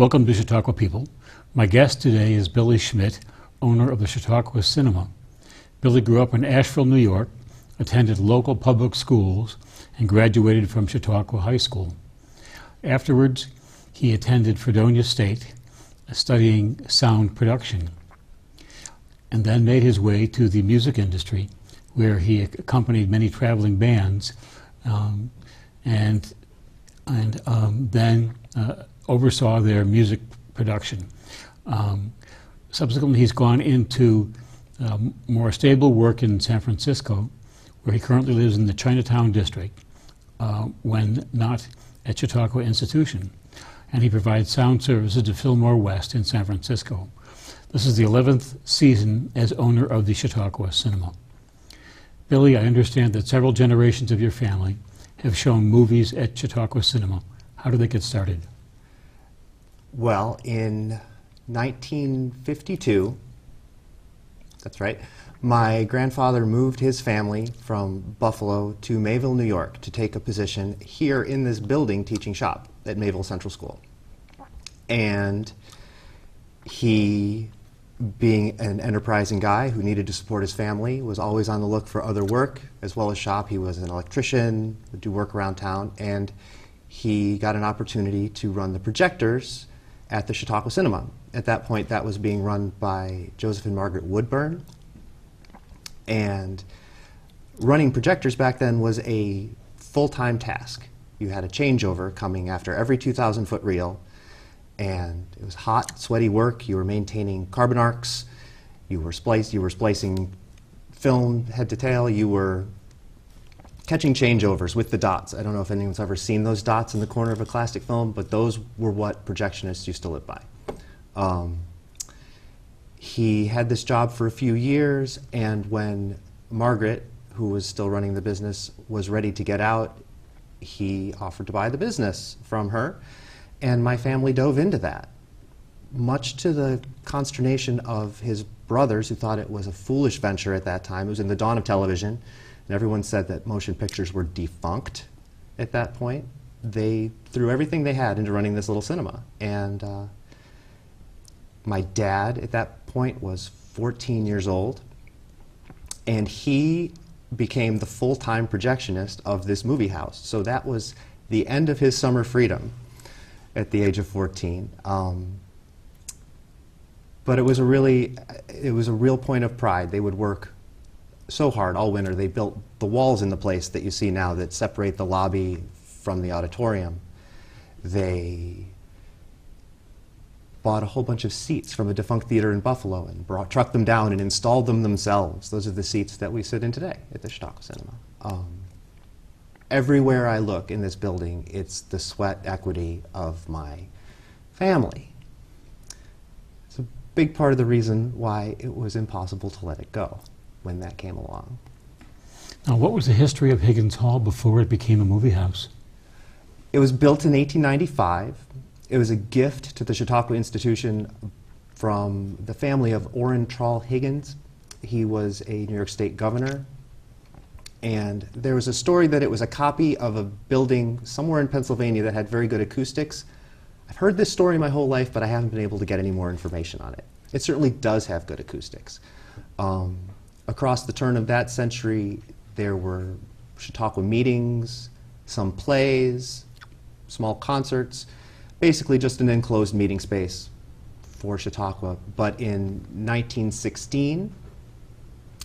Welcome to Chautauqua People. My guest today is Billy Schmidt, owner of the Chautauqua Cinema. Billy grew up in Asheville, New York, attended local public schools, and graduated from Chautauqua High School. Afterwards, he attended Fredonia State, studying sound production, and then made his way to the music industry, where he accompanied many traveling bands, and then oversaw their music production. Subsequently, he's gone into more stable work in San Francisco, where he currently lives in the Chinatown district, when not at Chautauqua Institution. And he provides sound services to Fillmore West in San Francisco. This is the 11th season as owner of the Chautauqua Cinema. Billy, I understand that several generations of your family have shown movies at Chautauqua Cinema. How did they get started? Well, in 1952, that's right, my grandfather moved his family from Buffalo to Mayville, New York to take a position here in this building teaching shop at Mayville Central School. And he, being an enterprising guy who needed to support his family, was always on the look for other work as well as shop. He was an electrician, would do work around town, and he got an opportunity to run the projectors at the Chautauqua Cinema. At that point, that was being run by Joseph and Margaret Woodburn. And running projectors back then was a full-time task. You had a changeover coming after every 2,000-foot reel, and it was hot, sweaty work. You were maintaining carbon arcs, you were splicing film head to tail, you were catching changeovers with the dots. I don't know if anyone's ever seen those dots in the corner of a classic film, but those were what projectionists used to live by. He had this job for a few years, and when Margaret, who was still running the business, was ready to get out, he offered to buy the business from her, and my family dove into that, much to the consternation of his brothers, who thought it was a foolish venture at that time. It was in the dawn of television, and everyone said that motion pictures were defunct at that point. They threw everything they had into running this little cinema. And my dad at that point was 14 years old, and he became the full-time projectionist of this movie house. So that was the end of his summer freedom at the age of 14. But it was a real point of pride. They would work so hard all winter. They built the walls in the place that you see now that separate the lobby from the auditorium. They bought a whole bunch of seats from a defunct theater in Buffalo and trucked them down and installed them themselves. Those are the seats that we sit in today at the Chautauqua Cinema. Everywhere I look in this building, it's the sweat equity of my family. It's a big part of the reason why it was impossible to let it go when that came along. Now, what was the history of Higgins Hall before it became a movie house? It was built in 1895. It was a gift to the Chautauqua Institution from the family of Orrin Trawl Higgins. He was a New York State governor. And there was a story that it was a copy of a building somewhere in Pennsylvania that had very good acoustics. I've heard this story my whole life, but I haven't been able to get any more information on it. It certainly does have good acoustics. Across the turn of that century, there were Chautauqua meetings, some plays, small concerts, basically just an enclosed meeting space for Chautauqua. But in 1916,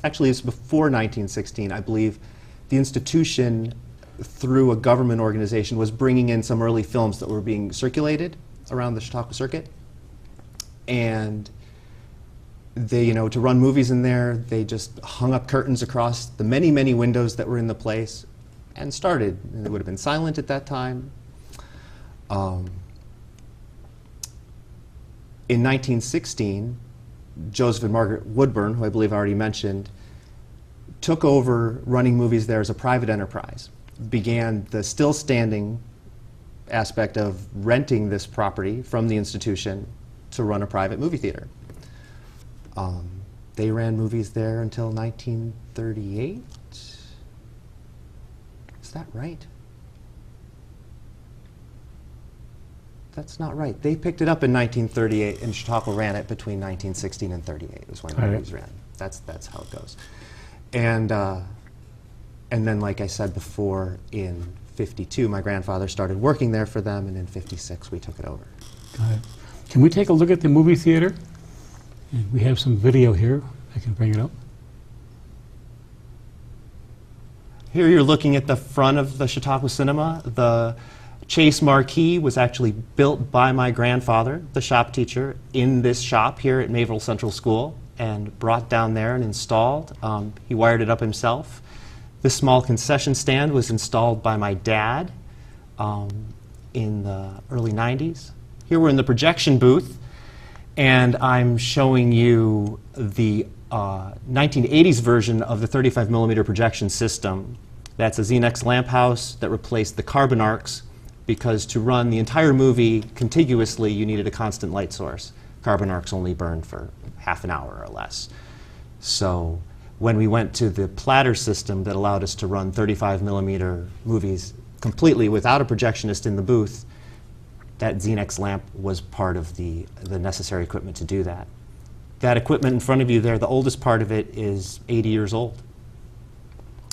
actually it's before 1916, I believe, the institution, through a government organization, was bringing in some early films that were being circulated around the Chautauqua circuit. And they, to run movies in there, they just hung up curtains across the many, many windows that were in the place and started. And it would have been silent at that time. In 1916, Joseph and Margaret Woodburn, who I believe I already mentioned, took over running movies there as a private enterprise, began the still standing aspect of renting this property from the institution to run a private movie theater. They ran movies there until 1938. Is that right? that's not right. They picked it up in 1938, and Chautauqua ran it between 1916 and 38 was when the movies ran. That's how it goes. And then, like I said before, in 52, my grandfather started working there for them, and in 56, we took it over. Got it. Can we take a look at the movie theater? And we have some video here. I can bring it up. Here you're looking at the front of the Chautauqua Cinema. The Chase marquee was actually built by my grandfather, the shop teacher, in this shop here at Mayville Central School, and brought down there and installed. He wired it up himself. This small concession stand was installed by my dad in the early 90s. Here we're in the projection booth, and I'm showing you the 1980s version of the 35 millimeter projection system. That's a Xenex lamp house that replaced the carbon arcs, because to run the entire movie contiguously, you needed a constant light source. Carbon arcs only burned for half an hour or less. So when we went to the platter system that allowed us to run 35 millimeter movies completely without a projectionist in the booth, that Xenex lamp was part of the necessary equipment to do that. That equipment in front of you there, the oldest part of it is 80 years old.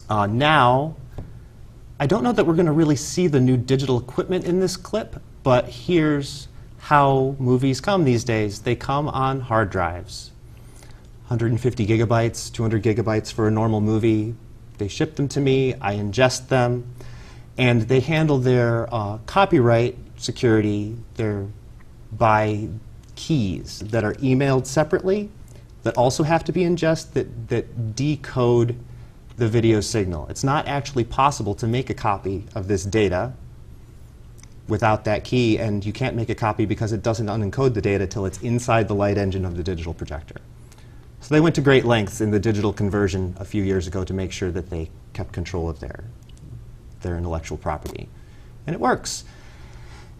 Now, I don't know that we're going to really see the new digital equipment in this clip, but here's how movies come these days. They come on hard drives. 150 gigabytes, 200 gigabytes for a normal movie. They ship them to me, I ingest them, and they handle their copyright security by keys that are emailed separately that also have to be ingested that decode the video signal. It's not actually possible to make a copy of this data without that key, and you can't make a copy because it doesn't unencode the data till it's inside the light engine of the digital projector. So they went to great lengths in the digital conversion a few years ago to make sure that they kept control of their intellectual property. And it works.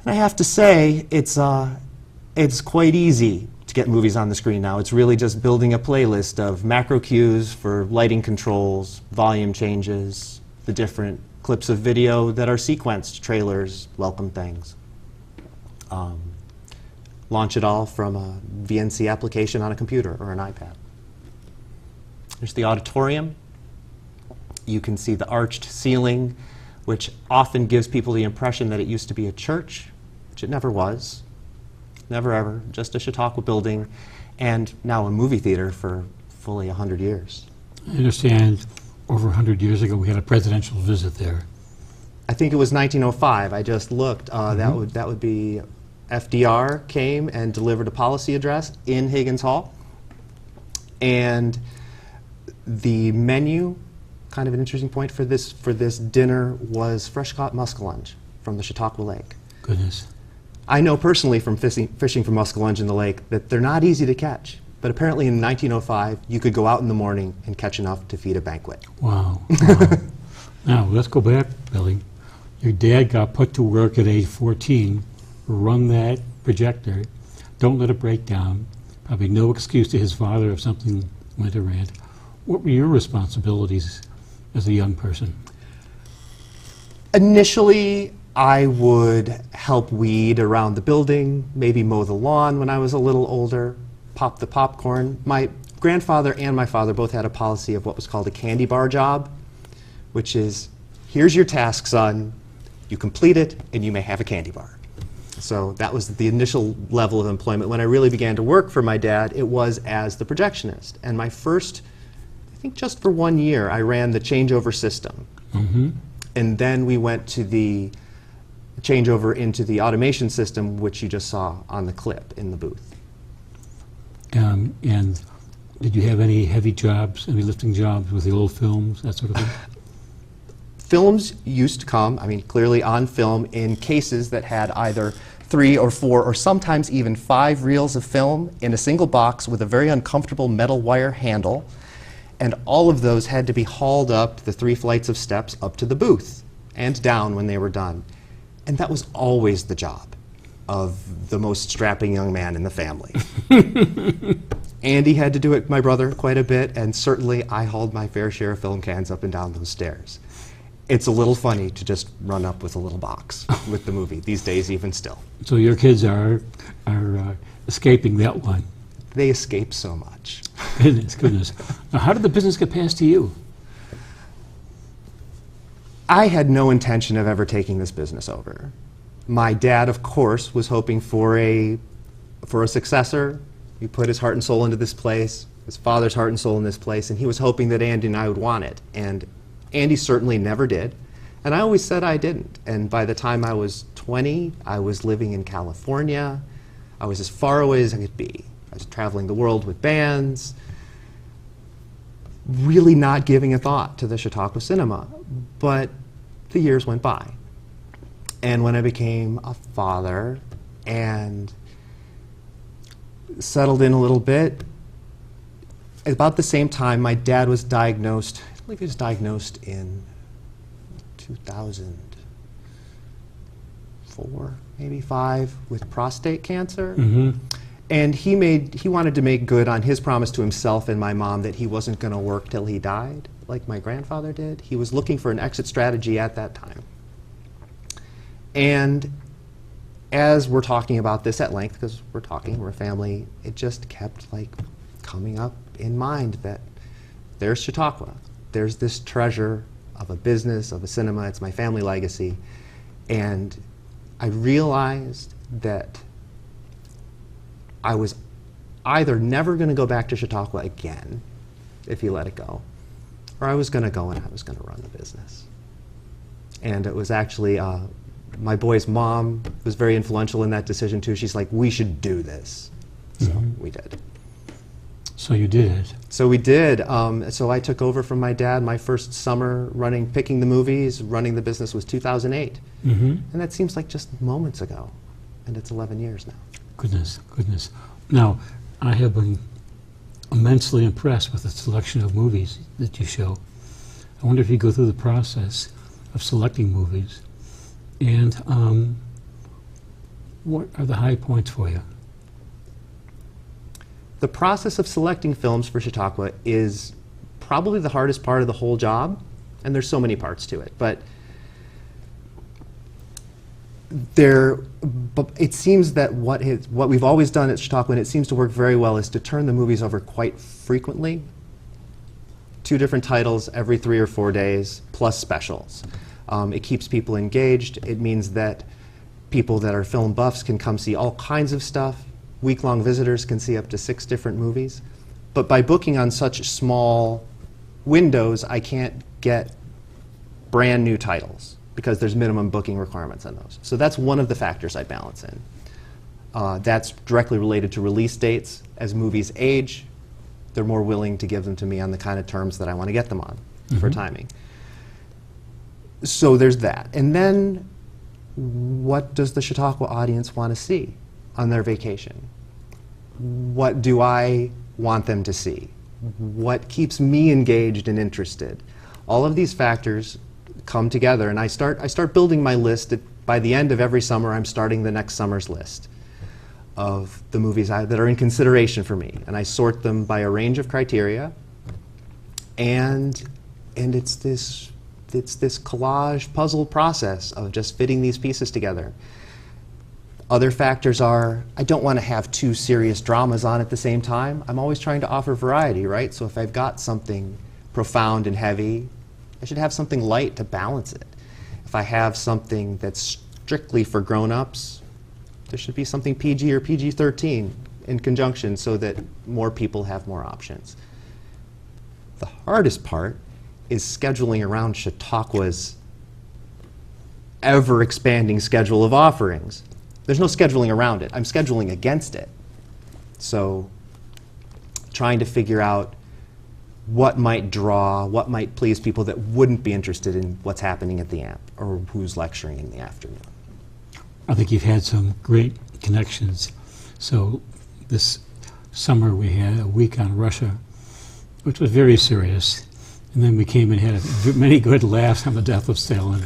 And I have to say, it's quite easy to get movies on the screen now. It's really just building a playlist of macro cues for lighting controls, volume changes, the different clips of video that are sequenced, trailers, welcome things. Launch it all from a VNC application on a computer or an iPad. There's the auditorium. You can see the arched ceiling, which often gives people the impression that it used to be a church, which it never was. Never ever, just a Chautauqua building, and now a movie theater for fully 100 years. I understand over 100 years ago we had a presidential visit there. I think it was 1905. I just looked. That would be FDR came and delivered a policy address in Higgins Hall, and the menu, kind of an interesting point for this dinner, was fresh caught muskellunge from the Chautauqua Lake. Goodness. I know personally from fishing for muskellunge in the lake that they're not easy to catch. But apparently in 1905, you could go out in the morning and catch enough to feed a banquet. Wow. Wow. Now, let's go back, Billy. Your dad got put to work at age 14, run that projector, don't let it break down, probably no excuse to his father if something went awry. What were your responsibilities as a young person? Initially, I would help weed around the building, maybe mow the lawn when I was a little older, pop the popcorn. My grandfather and my father both had a policy of what was called a candy bar job, which is, here's your task, son, you complete it, and you may have a candy bar. So that was the initial level of employment. When I really began to work for my dad, it was as the projectionist. And my first, I think just for 1 year, I ran the changeover system. And then we went to the changeover into the automation system, which you just saw on the clip in the booth. And did you have any heavy jobs, any lifting jobs with the old films, that sort of thing? Films used to come, I mean, clearly on film in cases that had either 3 or 4 or sometimes even 5 reels of film in a single box with a very uncomfortable metal wire handle. And all of those had to be hauled up the 3 flights of steps up to the booth and down when they were done. And that was always the job of the most strapping young man in the family. Andy had to do it, my brother, quite a bit, and certainly I hauled my fair share of film cans up and down those stairs. it's a little funny to just run up with a little box with the movie these days, even still. So your kids are escaping that one. They escape so much. Goodness, goodness. Now, how did the business get passed to you? I had no intention of ever taking this business over. My dad, of course, was hoping for a successor. He put his heart and soul into this place, his father's heart and soul in this place, and he was hoping that Andy and I would want it. And Andy certainly never did. And I always said I didn't. And by the time I was 20, I was living in California. I was as far away as I could be. I was traveling the world with bands, really not giving a thought to the Chautauqua cinema. But the years went by. And when I became a father and settled in a little bit, about the same time my dad was diagnosed, I believe he was diagnosed in 2004, maybe 5, with prostate cancer. Mm-hmm. And he wanted to make good on his promise to himself and my mom that he wasn't going to work till he died, like my grandfather did. He was looking for an exit strategy at that time. And as we're talking about this at length, because we're a family, it just kept like coming up in mind that there's Chautauqua. There's this treasure of a business, of a cinema. It's my family legacy. And I realized that I was either never going to go back to Chautauqua again, if he let it go, or I was going to go and I was going to run the business. And it was actually, my boy's mom was very influential in that decision too. She's like, we should do this. So we did. So you did it. So we did. So I took over from my dad. My first summer picking the movies, running the business was 2008. Mm-hmm. And that seems like just moments ago. And it's 11 years now. Goodness, goodness. Now, I have been immensely impressed with the selection of movies that you show. I wonder if you go through the process of selecting movies, and what are the high points for you? The process of selecting films for Chautauqua is probably the hardest part of the whole job, and there's so many parts to it. But it seems that what we've always done at Chautauqua, and it seems to work very well, is to turn the movies over quite frequently. 2 different titles every 3 or 4 days, plus specials. It keeps people engaged. It means that people that are film buffs can come see all kinds of stuff. Week-long visitors can see up to 6 different movies. But by booking on such small windows, I can't get brand new titles, because there's minimum booking requirements on those. So that's one of the factors I balance in. That's directly related to release dates. As movies age, they're more willing to give them to me on the kind of terms that I want to get them on for timing. So there's that. And then what does the Chautauqua audience want to see on their vacation? What do I want them to see? What keeps me engaged and interested? All of these factors come together, and I start building my list. By the end of every summer, I'm starting the next summer's list of the movies that are in consideration for me, and I sort them by a range of criteria. And it's this collage puzzle process of just fitting these pieces together. Other factors are, I don't want to have 2 serious dramas on at the same time. I'm always trying to offer variety, right? So if I've got something profound and heavy, I should have something light to balance it. If I have something that's strictly for grown-ups, there should be something PG or PG-13 in conjunction so that more people have more options. The hardest part is scheduling around Chautauqua's ever-expanding schedule of offerings. There's no scheduling around it. I'm scheduling against it. So trying to figure out what might draw, what might please people that wouldn't be interested in what's happening at the AMP or who's lecturing in the afternoon. I think you've had some great connections. So this summer we had a week on Russia, which was very serious. And then we came and had many good laughs on the death of Stalin.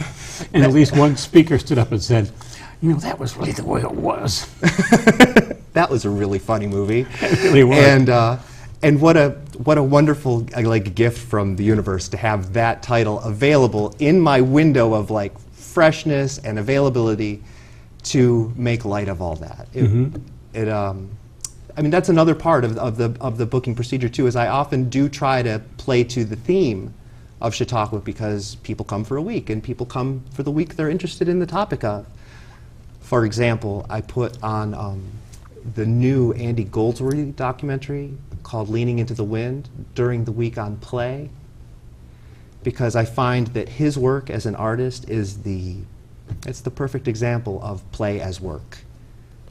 And at least one speaker stood up and said, you know, that was really the way it was. That was a really funny movie. It really was. And what what a wonderful gift from the universe to have that title available in my window of freshness and availability to make light of all that. I mean, that's another part of the booking procedure too, is I often do try to play to the theme of Chautauqua, because people come for a week and people come for the week they're interested in the topic of. For example, I put on the new Andy Goldsworthy documentary called Leaning into the Wind during the week on play, because I find that his work as an artist is it's the perfect example of play as work,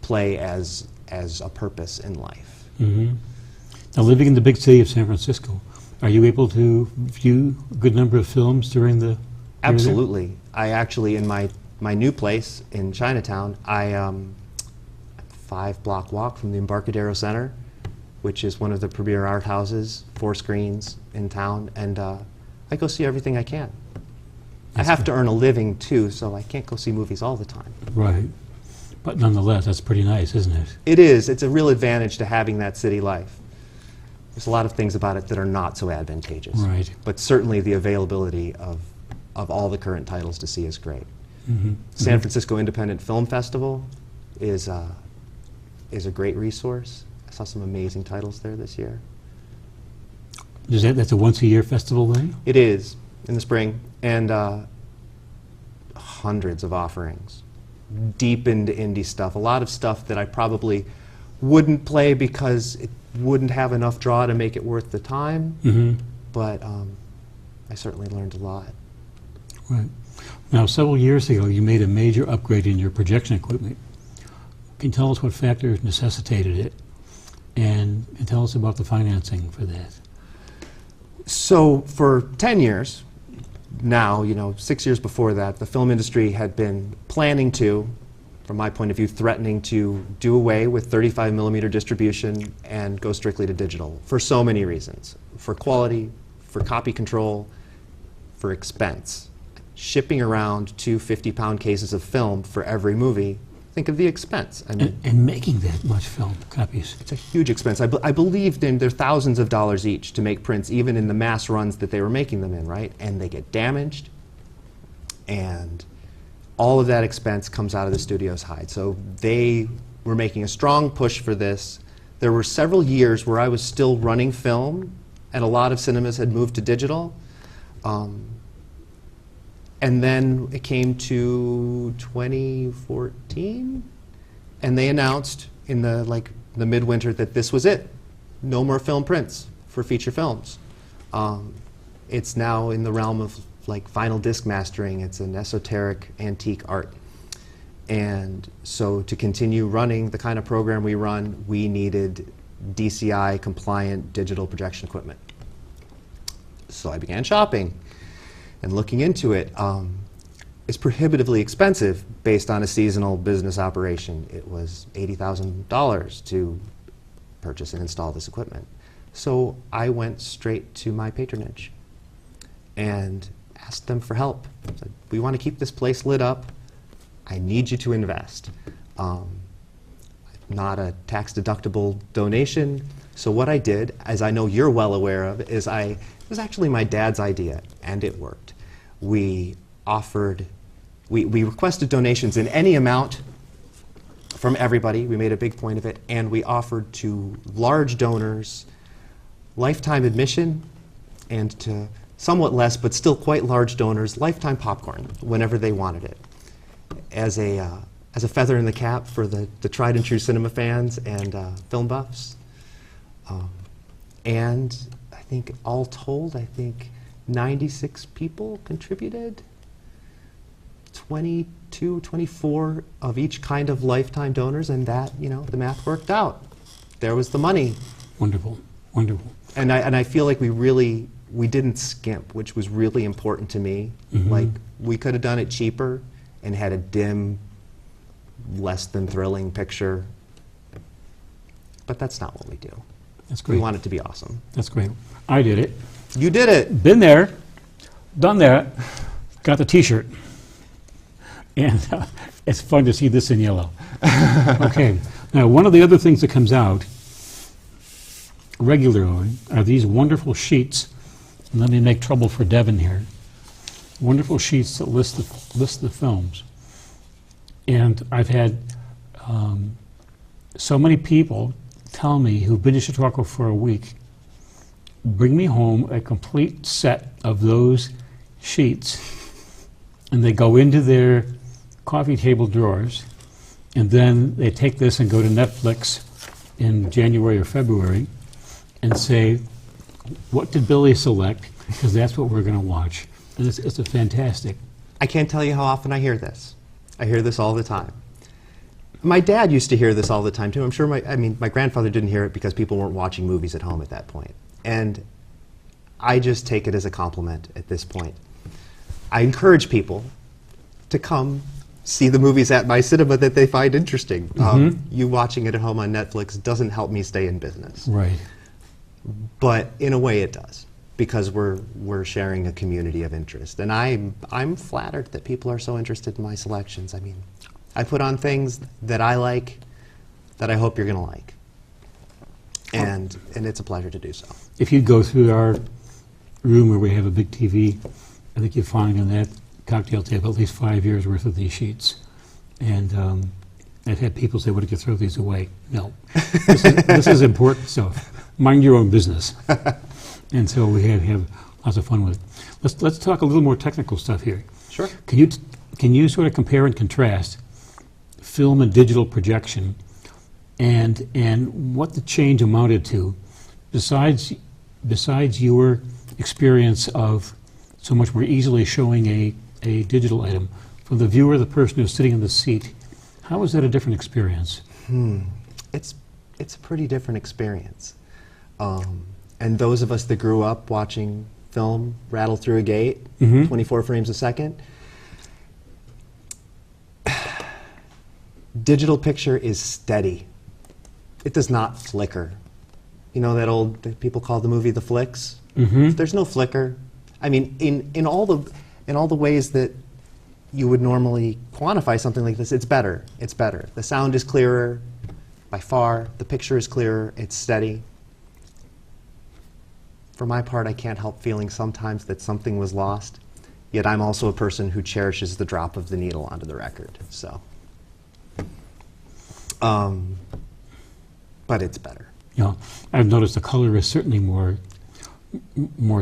play as a purpose in life. Now, living in the big city of San Francisco, are you able to view a good number of films during the... Absolutely. I actually, in my new place in Chinatown, I 5-block walk from the Embarcadero Center, which is one of the premier art houses, 4 screens in town, and I go see everything I can. I have to earn a living too, so I can't go see movies all the time. Right. But nonetheless, that's pretty nice, isn't it? It is. It's a real advantage to having that city life. There's a lot of things about it that are not so advantageous. Right. But certainly the availability of all the current titles to see is great. San Francisco Independent Film Festival is a great resource. I saw some amazing titles there this year. That's a once-a-year festival then? It is, in the spring, and hundreds of offerings. Deep into indie stuff, a lot of stuff that I probably wouldn't play because it wouldn't have enough draw to make it worth the time, but I certainly learned a lot. Right. Now, several years ago, you made a major upgrade in your projection equipment. Can you tell us what factors necessitated it, and tell us about the financing for that? So for 10 years now, 6 years before that, the film industry had been planning to, from my point of view, threatening to do away with 35mm distribution and go strictly to digital for so many reasons. For quality, for copy control, for expense. Shipping around 2 50-pound cases of film for every movie, think of the expense. I mean, and making that much film copies. It's a huge expense. I believe they're thousands of dollars each to make prints, even in the mass runs that they were making them in, right? And they get damaged, and all of that expense comes out of the studio's hide. So they were making a strong push for this. There were several years where I was still running film, and a lot of cinemas had moved to digital. And then it came to 2014, and they announced in the midwinter that this was it. No more film prints for feature films. It's now in the realm of vinyl disc mastering. It's an esoteric antique art. And so to continue running the kind of program we run, we needed DCI compliant digital projection equipment. So I began shopping and looking into it. It's prohibitively expensive based on a seasonal business operation. It was $80,000 to purchase and install this equipment. So I went straight to my patronage and asked them for help. I said, we want to keep this place lit up. I need you to invest. Not a tax-deductible donation. So what I did, as I know you're well aware of, is it was actually my dad's idea, and it worked. We requested donations in any amount from everybody. We made a big point of it, and we offered to large donors lifetime admission, and to somewhat less, but still quite large donors, lifetime popcorn whenever they wanted it. As a feather in the cap for the tried and true cinema fans and film buffs. And I think all told, 96 people contributed. 22, 24 of each kind of lifetime donors, and that, the math worked out. There was the money. Wonderful, wonderful. And I feel like we didn't skimp, which was really important to me. We could have done it cheaper and had a dim, less than thrilling picture, but that's not what we do. That's great. We want it to be awesome. That's great. I did it. You did it. Been there, done that, got the T-shirt. And it's fun to see this in yellow. Okay. Now, one of the other things that comes out regularly are these wonderful sheets. And let me make trouble for Devin here. Wonderful sheets that list the films. And I've had so many people tell me who've been to Chautauqua for a week, bring me home a complete set of those sheets, and they go into their coffee table drawers, and then they take this and go to Netflix in January or February and say, what did Billy select? Because that's what we're going to watch. And it's a fantastic. I can't tell you how often I hear this. I hear this all the time. My dad used to hear this all the time too. I'm sure my grandfather didn't hear it because people weren't watching movies at home at that point. And I just take it as a compliment at this point. I encourage people to come see the movies at my cinema that they find interesting. You watching it at home on Netflix doesn't help me stay in business. Right. But in a way it does, because we're sharing a community of interest. And I'm flattered that people are so interested in my selections. I mean, I put on things that I like that I hope you're going to like. And it's a pleasure to do so. If you go through our room where we have a big TV, I think you'll find on that cocktail table at least 5 years worth of these sheets. And I've had people say, "What did you throw these away?" No, this is important stuff. Mind your own business. And so we have lots of fun with it. Let's talk a little more technical stuff here. Sure. Can you sort of compare and contrast film and digital projection, and what the change amounted to, besides your experience of so much more easily showing a digital item from the viewer, the person who's sitting in the seat? How is that a different experience? It's a pretty different experience. And those of us that grew up watching film rattle through a gate, 24 frames a second, digital picture is steady. It does not flicker. You know that old, people call the movie the flicks? There's no flicker. I mean, in all the ways that you would normally quantify something like this, it's better. It's better. The sound is clearer by far. The picture is clearer. It's steady. For my part, I can't help feeling sometimes that something was lost, yet I'm also a person who cherishes the drop of the needle onto the record. So, but it's better. Yeah, I've noticed the color is certainly more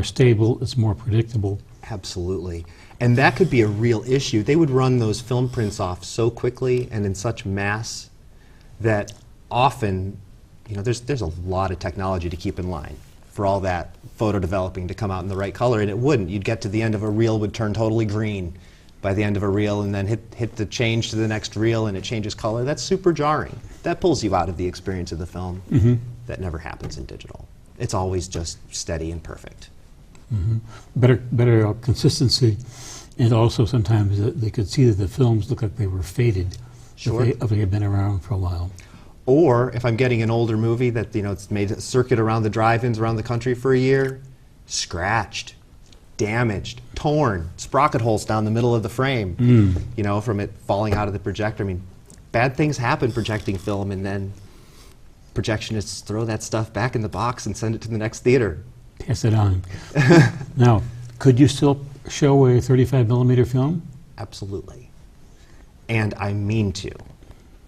stable. It's more predictable. Absolutely. And that could be a real issue. They would run those film prints off so quickly and in such mass that often, you know, there's a lot of technology to keep in line for all that photo developing to come out in the right color, and it wouldn't. You'd get to the end of a reel, would turn totally green by the end of a reel, and then hit the change to the next reel and it changes color. That's super jarring. That pulls you out of the experience of the film. That never happens in digital. It's always just steady and perfect. Better consistency, and also sometimes they could see that the films look like they were faded. Sure. If they had been around for a while. Or if I'm getting an older movie that, you know, it's made a circuit around the drive-ins around the country for a year, scratched, damaged, torn, sprocket holes down the middle of the frame, you know, from it falling out of the projector. I mean, bad things happen projecting film, and then projectionists throw that stuff back in the box and send it to the next theater. Pass it on. Now, could you still show a 35 millimeter film? Absolutely. And I mean to.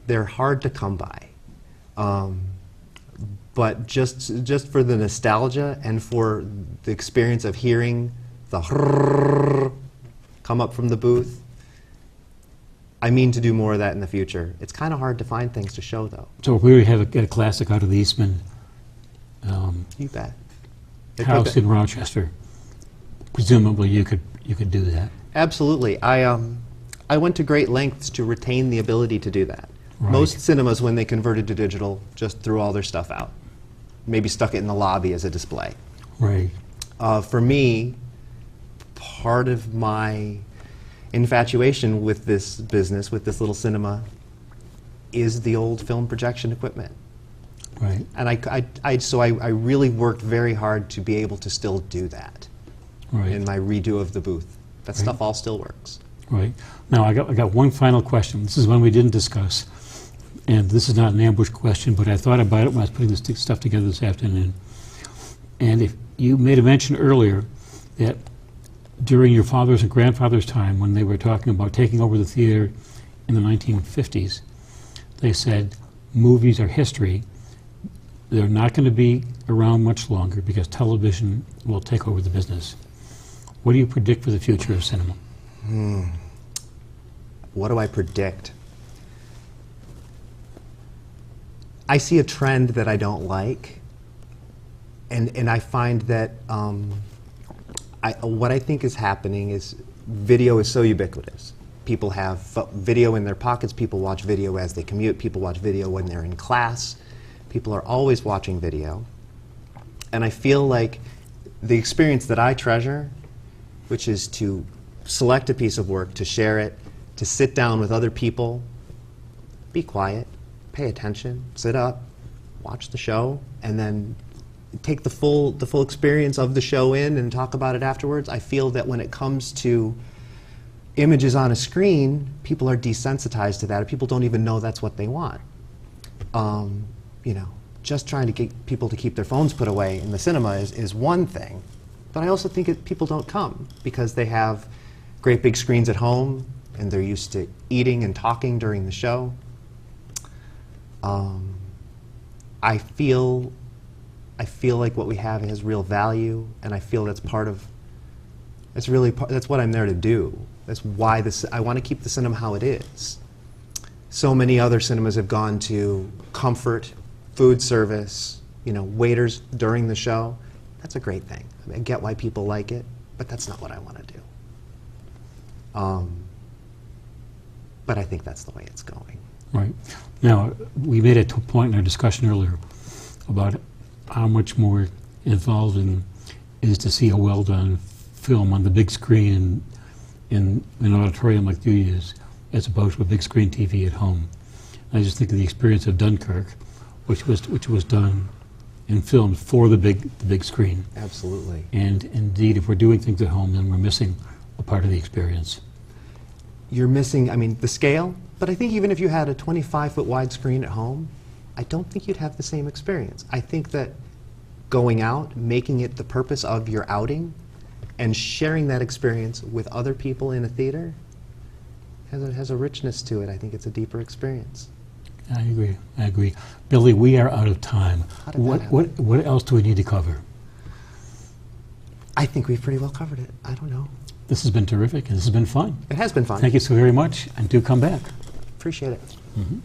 They're hard to come by. But just for the nostalgia and for the experience of hearing the come up from the booth, I mean to do more of that in the future. It's kind of hard to find things to show, though. So if we have a classic out of the Eastman you bet. house in Rochester, presumably you could do that. Absolutely. I went to great lengths to retain the ability to do that. Right. Most cinemas, when they converted to digital, just threw all their stuff out. Maybe stuck it in the lobby as a display. Right. For me, part of my infatuation with this business, with this little cinema, is the old film projection equipment. Right. And so I really worked very hard to be able to still do that. Right. In my redo of the booth. That stuff all still works. Right. Now, I got one final question. This is one we didn't discuss, and this is not an ambush question, but I thought about it when I was putting this stuff together this afternoon. And if you made a mention earlier that during your father's and grandfather's time, when they were talking about taking over the theater in the 1950s, they said movies are history. They're not going to be around much longer because television will take over the business. What do you predict for the future of cinema? What do I predict? I see a trend that I don't like, and I find that what I think is happening is video is so ubiquitous. People have video in their pockets, people watch video as they commute, people watch video when they're in class. People are always watching video. And I feel like the experience that I treasure, which is to select a piece of work, to share it, to sit down with other people, be quiet, pay attention, sit up, watch the show, and then take the full experience of the show in and talk about it afterwards. I feel that when it comes to images on a screen, people are desensitized to that, or people don't even know that's what they want. You know, just trying to get people to keep their phones put away in the cinema is one thing, but I also think people don't come because they have great big screens at home and they're used to eating and talking during the show. I feel like what we have has real value, and I feel that's part of. That's what I'm there to do. That's why I want to keep the cinema how it is. So many other cinemas have gone to comfort, food service, you know, waiters during the show. That's a great thing. I mean, I get why people like it, but that's not what I want to do. But I think that's the way it's going. Right. Now, we made a point in our discussion earlier about how much more involving is to see a well-done film on the big screen in an auditorium like you use, as opposed to a big screen TV at home. I just think of the experience of Dunkirk, which was done and filmed for the big screen. Absolutely. And indeed, if we're doing things at home, then we're missing a part of the experience. You're missing, I mean, the scale, but I think even if you had a 25-foot wide screen at home, I don't think you'd have the same experience. I think that going out, making it the purpose of your outing, and sharing that experience with other people in a theater has a richness to it. I think it's a deeper experience. I agree. Billy, we are out of time. What else do we need to cover? I think we've pretty well covered it. I don't know. This has been terrific, and this has been fun. It has been fun. Thank you so very much, and do come back. Appreciate it. Mm-hmm.